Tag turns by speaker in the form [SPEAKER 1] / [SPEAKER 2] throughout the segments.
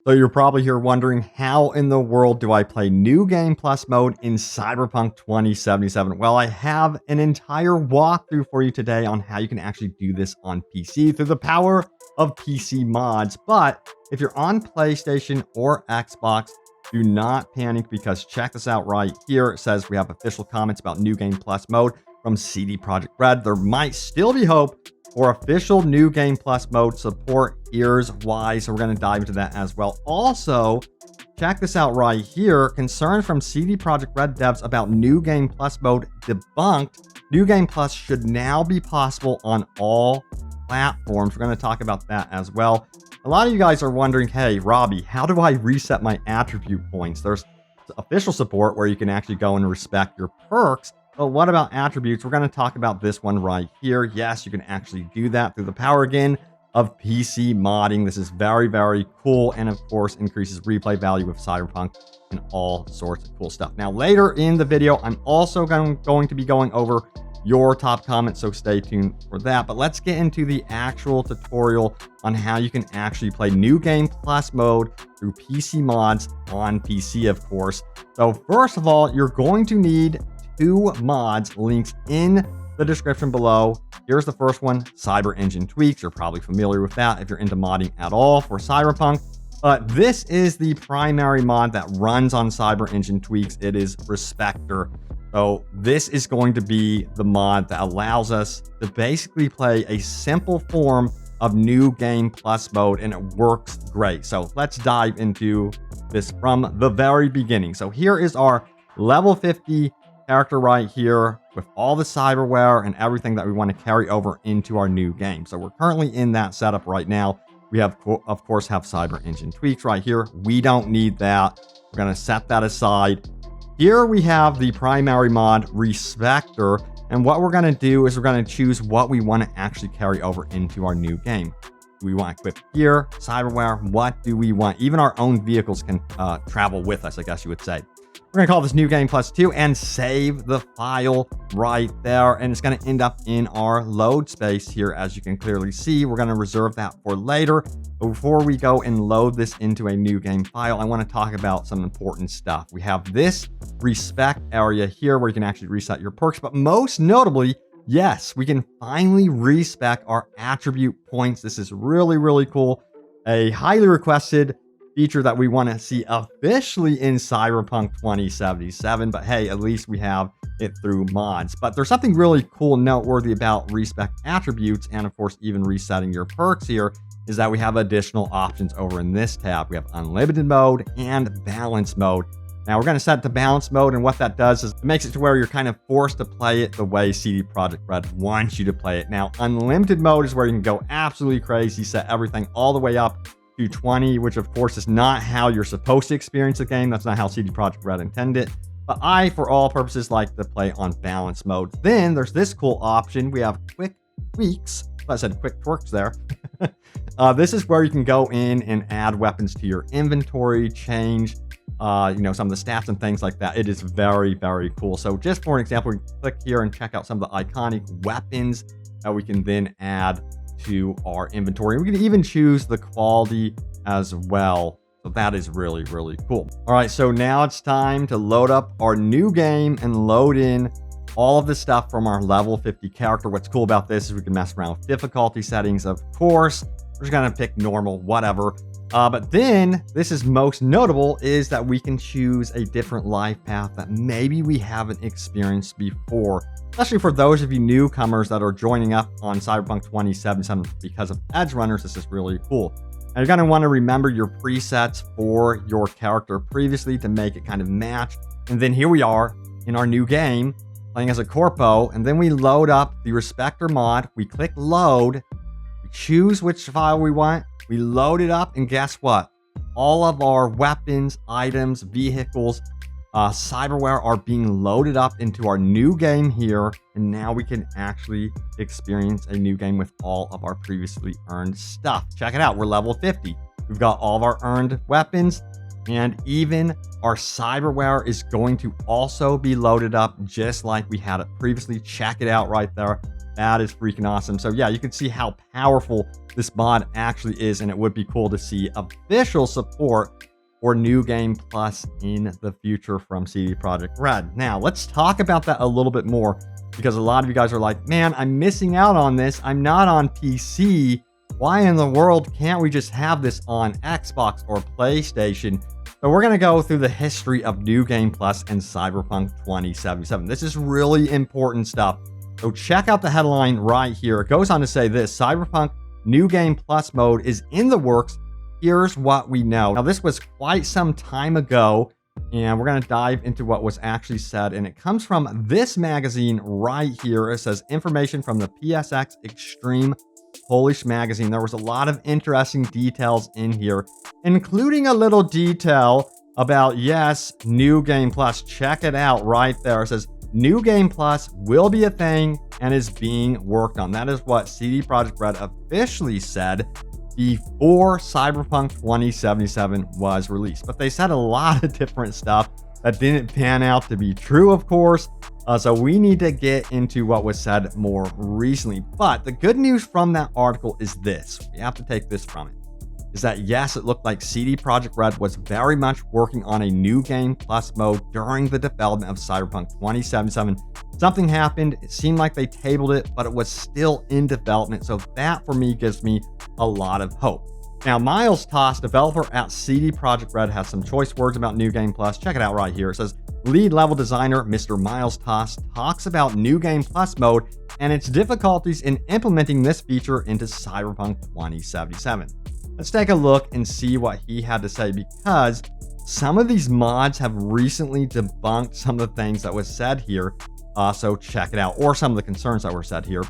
[SPEAKER 1] So you're probably here wondering, how in the world do I play New Game Plus mode in Cyberpunk 2077? Well, I have an entire walkthrough for you today on how you can actually do this on PC through the power of PC mods. But if you're on PlayStation or Xbox, do not panic, because check this out right here. It says we have official comments about New Game Plus mode from CD Projekt RED. There might still be hope for official New Game Plus mode support. Here's why. So we're going to dive into that as well. Also, check this out right here. Concerns from CD Projekt RED devs about New Game Plus mode debunked. New Game Plus should now be possible on all platforms. We're going to talk about that as well. A lot of you guys are wondering, hey, Robbie, how do I reset my attribute points? There's official support where you can actually go and respect your perks. But what about attributes? We're going to talk about this one right here. Yes, you can actually do that through the power again of PC modding. This is very, very cool, and of course increases replay value with Cyberpunk and all sorts of cool stuff. Now, later in the video, I'm also going to be going over your top comments, so stay tuned for that. But let's get into the actual tutorial on how you can actually play New Game Plus mode through PC mods on PC, of course. So first of all, you're going to need 2 mods, links in the description below. Here's the first one, Cyber Engine Tweaks. You're probably familiar with that if you're into modding at all for Cyberpunk. But this is the primary mod that runs on Cyber Engine Tweaks. It is Respector. So this is going to be the mod that allows us to basically play a simple form of New Game Plus mode, and it works great. So let's dive into this from the very beginning. So here is our level 50 character right here with all the cyberware and everything that we want to carry over into our new game. So we're currently in that setup right now. We have, of course, have Cyber Engine Tweaks right here. We don't need that. We're going to set that aside. Here we have the primary mod, Respector. And what we're going to do is we're going to choose what we want to actually carry over into our new game. Do we want equipped gear, cyberware? What do we want? Even our own vehicles can travel with us, I guess you would say. We're going to call this New Game Plus 2 and save the file right there. And it's going to end up in our load space here. As you can clearly see, we're going to reserve that for later. But before we go and load this into a new game file, I want to talk about some important stuff. We have this respect area here where you can actually reset your perks. But most notably, yes, we can finally respec our attribute points. This is really, really cool. A highly requested feature that we want to see officially in Cyberpunk 2077, but hey, at least we have it through mods. But there's something really cool and noteworthy about respec attributes, and of course even resetting your perks here, is that we have additional options over in this tab. We have unlimited mode and balance mode. Now we're going to set it to balance mode, and what that does is it makes it to where you're kind of forced to play it the way CD Projekt RED wants you to play it. Now unlimited mode is where you can go absolutely crazy, set everything all the way up to 20, which of course is not how you're supposed to experience the game. That's not how CD Projekt RED intended. But I, for all purposes, like to play on balance mode. Then there's this cool option. We have quick tweaks. I said quick twerks there. This is where you can go in and add weapons to your inventory, change some of the stats and things like that. It is very, very cool. So just for an example, we can click here and check out some of the iconic weapons that we can then add to our inventory. We can even choose the quality as well. So that is really, really cool. All right, so now it's time to load up our new game and load in all of the stuff from our level 50 character. What's cool about this is we can mess around with difficulty settings, of course. We're just gonna pick normal, whatever. But then, this is most notable, is that we can choose a different life path that maybe we haven't experienced before. Especially for those of you newcomers that are joining up on Cyberpunk 2077 because of Edge Runners, this is really cool. And you're going to want to remember your presets for your character previously to make it kind of match. And then here we are in our new game, playing as a corpo, and then we load up the Respector mod. We click load, we choose which file we want, we load it up, and guess what? All of our weapons, items, vehicles, cyberware are being loaded up into our new game here, and now we can actually experience a new game with all of our previously earned stuff. Check it out, we're level 50. We've got all of our earned weapons, and even our cyberware is going to also be loaded up just like we had it previously. Check it out right there. That is freaking awesome. So yeah, you can see how powerful this mod actually is, and it would be cool to see official support for New Game Plus in the future from CD Projekt RED. Now, let's talk about that a little bit more, because a lot of you guys are like, man, I'm missing out on this. I'm not on PC. Why in the world can't we just have this on Xbox or PlayStation? So we're going to go through the history of New Game Plus and Cyberpunk 2077. This is really important stuff. So check out the headline right here. It goes on to say this: Cyberpunk New Game Plus mode is in the works. Here's what we know. Now, this was quite some time ago, and we're going to dive into what was actually said. And it comes from this magazine right here. It says information from the PSX Extreme Polish magazine. There was a lot of interesting details in here, including a little detail about, yes, New Game Plus. Check it out right there. It says New Game Plus will be a thing and is being worked on. That is what CD Projekt RED officially said before Cyberpunk 2077 was released. But they said a lot of different stuff that didn't pan out to be true, of course. So we need to get into what was said more recently. But the good news from that article is this. We have to take this from it. Is that, yes, it looked like CD Projekt RED was very much working on a New Game Plus mode during the development of Cyberpunk 2077. Something happened. It seemed like they tabled it, but it was still in development. So that, for me, gives me a lot of hope. Now, Miles Toss, developer at CD Projekt RED, has some choice words about New Game Plus. Check it out right here. It says, lead level designer Mr. Miles Toss talks about New Game Plus mode and its difficulties in implementing this feature into Cyberpunk 2077. Let's take a look and see what he had to say, because some of these mods have recently debunked some of the things that was said here. So check it out, or some of the concerns that were said here.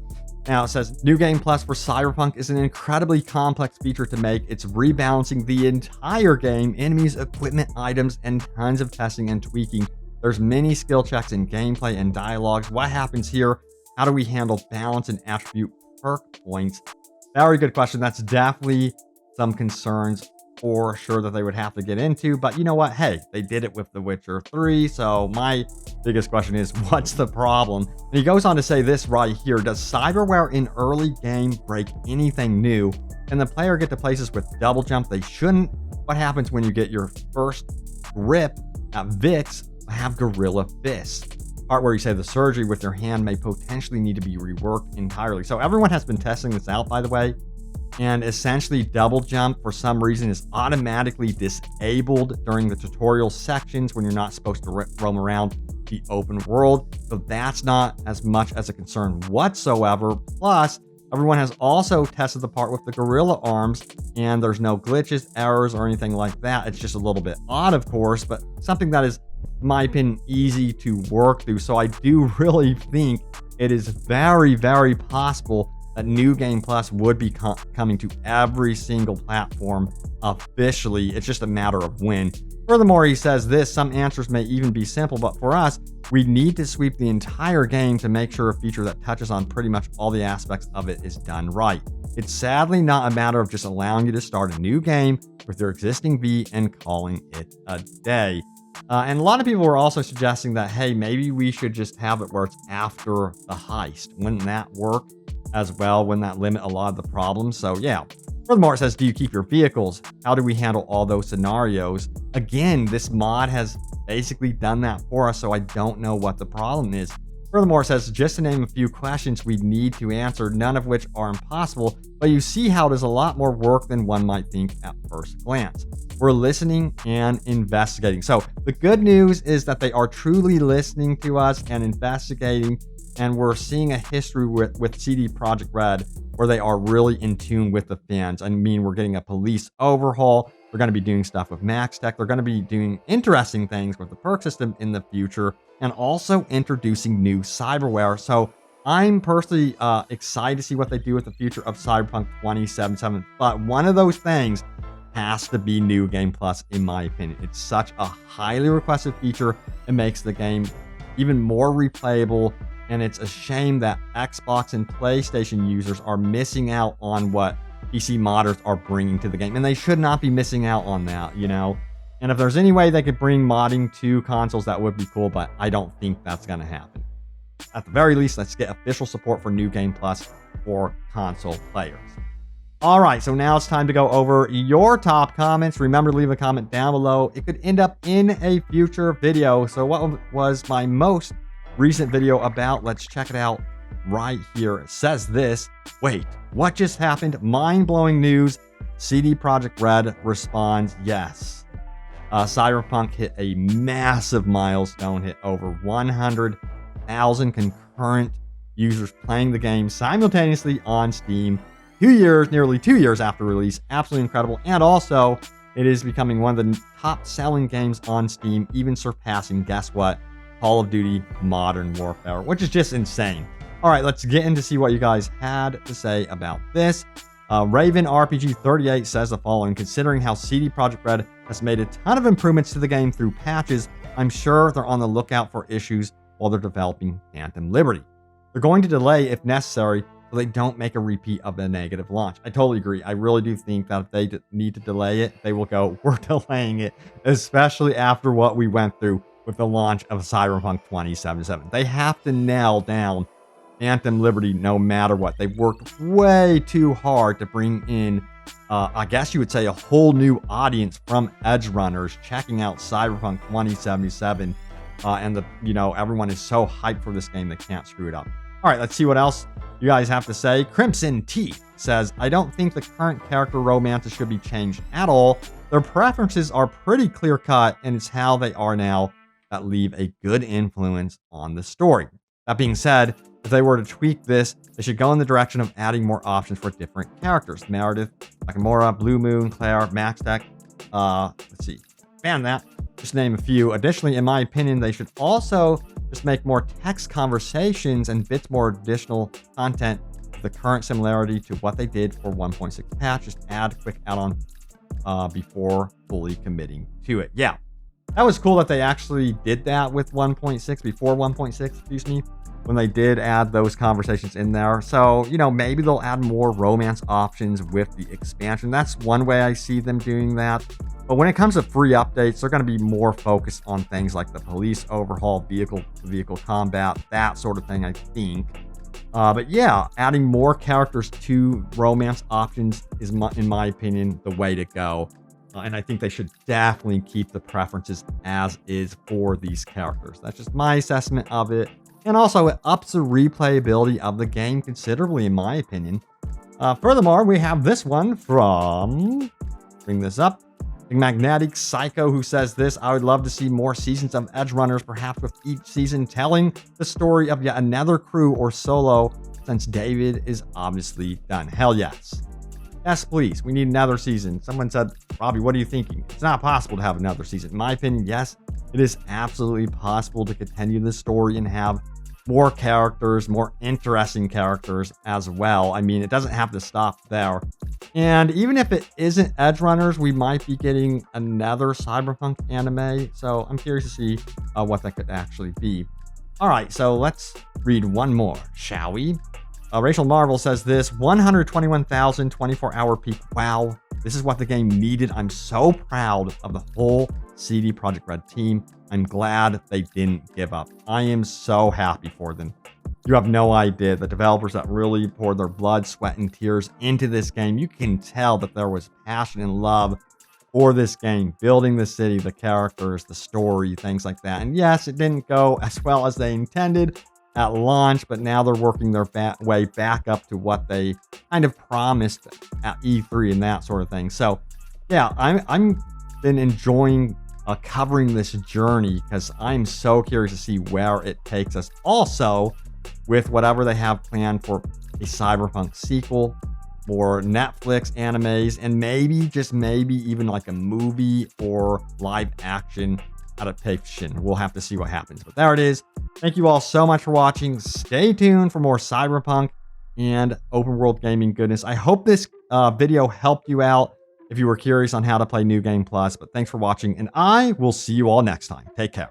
[SPEAKER 1] Now, it says, New Game Plus for Cyberpunk is an incredibly complex feature to make. It's rebalancing the entire game, enemies, equipment, items, and tons of testing and tweaking. There's many skill checks in gameplay and dialogues. What happens here? How do we handle balance and attribute perk points? Very good question. That's definitely some concerns for sure that they would have to get into. But you know what? Hey, they did it with The Witcher 3. So my biggest question is, what's the problem? And he goes on to say this right here. Does cyberware in early game break anything new? Can the player get to places with double jump they shouldn't? What happens when you get your first grip at Vix? Have gorilla fists. Part where you say the surgery with your hand may potentially need to be reworked entirely. So everyone has been testing this out, by the way. And essentially, double jump for some reason is automatically disabled during the tutorial sections when you're not supposed to roam around the open world. So that's not as much as a concern whatsoever. Plus, everyone has also tested the part with the gorilla arms, and there's no glitches, errors, or anything like that. It's just a little bit odd, of course, but something that is, in my opinion, easy to work through. So I do really think it is very, very possible that New Game Plus would be coming to every single platform officially. It's just a matter of when. Furthermore, he says this: some answers may even be simple, but for us, we need to sweep the entire game to make sure a feature that touches on pretty much all the aspects of it is done right. It's sadly not a matter of just allowing you to start a new game with your existing V and calling it a day. And a lot of people were also suggesting that, hey, maybe we should just have it where it's after the heist. Wouldn't that work as well? Wouldn't that limit a lot of the problems? So yeah. Furthermore, it says, do you keep your vehicles? How do we handle all those scenarios? Again, this mod has basically done that for us, so I don't know what the problem is. Furthermore, it says, just to name a few questions we need to answer, none of which are impossible, but you see how it is a lot more work than one might think at first glance. We're listening and investigating. So the good news is that they are truly listening to us and investigating, and we're seeing a history with CD Projekt RED where they are really in tune with the fans. I mean, we're getting a police overhaul. They're going to be doing stuff with Max Tech. They're going to be doing interesting things with the perk system in the future, and also introducing new cyberware. So I'm personally excited to see what they do with the future of Cyberpunk 2077. But one of those things has to be New Game Plus, in my opinion. It's such a highly requested feature. It makes the game even more replayable. And it's a shame that Xbox and PlayStation users are missing out on what PC modders are bringing to the game. And they should not be missing out on that, you know? And if there's any way they could bring modding to consoles, that would be cool, but I don't think that's going to happen. at the very least, let's get official support for New Game Plus for console players. All right, so now it's time to go over your top comments. Remember to leave a comment down below. It could end up in a future video. So what was my most recent video about? Let's check it out right here. It says this. Wait, what just happened? Mind-blowing news. CD Projekt RED responds, yes. Cyberpunk hit a massive milestone, hit over 100,000 concurrent users playing the game simultaneously on Steam. Nearly 2 years after release. Absolutely incredible. And also, it is becoming one of the top-selling games on Steam, even surpassing, guess what? Call of Duty Modern Warfare, which is just insane. All right, let's get in to see what you guys had to say about this. Raven RPG 38 says the following: considering how CD Projekt RED has made a ton of improvements to the game through patches, I'm sure they're on the lookout for issues while they're developing Phantom Liberty. They're going to delay if necessary, so they don't make a repeat of the negative launch. I totally agree. I really do think that if they need to delay it, they will go, we're delaying it, especially after what we went through with the launch of Cyberpunk 2077. They have to nail down Phantom Liberty no matter what. They've worked way too hard to bring in, I guess you would say, a whole new audience from edge runners checking out Cyberpunk 2077. And everyone is so hyped for this game they can't screw it up. All right, let's see what else you guys have to say. Crimson Teeth says, I don't think the current character romances should be changed at all. Their preferences are pretty clear-cut, and it's how they are now that leave a good influence on the story. That being said, if they were to tweak this, they should go in the direction of adding more options for different characters. Meredith, Nakamura, Blue Moon, Claire, Maxtech, let's see, ban that. Just name a few. Additionally, in my opinion, they should also just make more text conversations and bits more additional content with the current similarity to what they did for 1.6 patch. Just add quick add-on before fully committing to it. Yeah, that was cool that they actually did that with 1.6, before 1.6, excuse me, when they did add those conversations in there. So, maybe they'll add more romance options with the expansion. That's one way I see them doing that. But when it comes to free updates, they're going to be more focused on things like the police overhaul, vehicle combat, that sort of thing, I think. But yeah, adding more characters to romance options is, in my opinion, the way to go. And I think they should definitely keep the preferences as is for these characters. That's just my assessment of it. And also, it ups the replayability of the game considerably, in my opinion. Furthermore, we have this one from, bring this up, Magnetic Psycho, who says this: I would love to see more seasons of Edge Runners, perhaps with each season telling the story of yet another crew or solo, since David is obviously done. Hell yes. Yes, please. We need another season. Someone said, Robbie, what are you thinking? It's not possible to have another season. In my opinion, yes, it is absolutely possible to continue the story and have more characters, more interesting characters as well. I mean, it doesn't have to stop there. And even if it isn't Edge Runners, we might be getting another Cyberpunk anime. So I'm curious to see what that could actually be. All right, so let's read one more, shall we? Rachel Marvel says this: 121,000 24-hour peak. Wow, this is what the game needed. I'm so proud of the whole CD Projekt RED team. I'm glad they didn't give up. I am so happy for them. You have no idea. The developers that really poured their blood, sweat, and tears into this game. You can tell that there was passion and love for this game, building the city, the characters, the story, things like that. And yes, it didn't go as well as they intended at launch, but now they're working their way back up to what they kind of promised at E3 and that sort of thing. So yeah, I'm been enjoying covering this journey because I'm so curious to see where it takes us. Also, with whatever they have planned for a Cyberpunk sequel, more Netflix animes, and maybe, just maybe, even like a movie or live action adaptation. We'll have to see what happens. But there it is. Thank you all so much for watching. Stay tuned for more Cyberpunk and open world gaming goodness. I hope this video helped you out if you were curious on how to play New Game Plus. But thanks for watching, and I will see you all next time. Take care.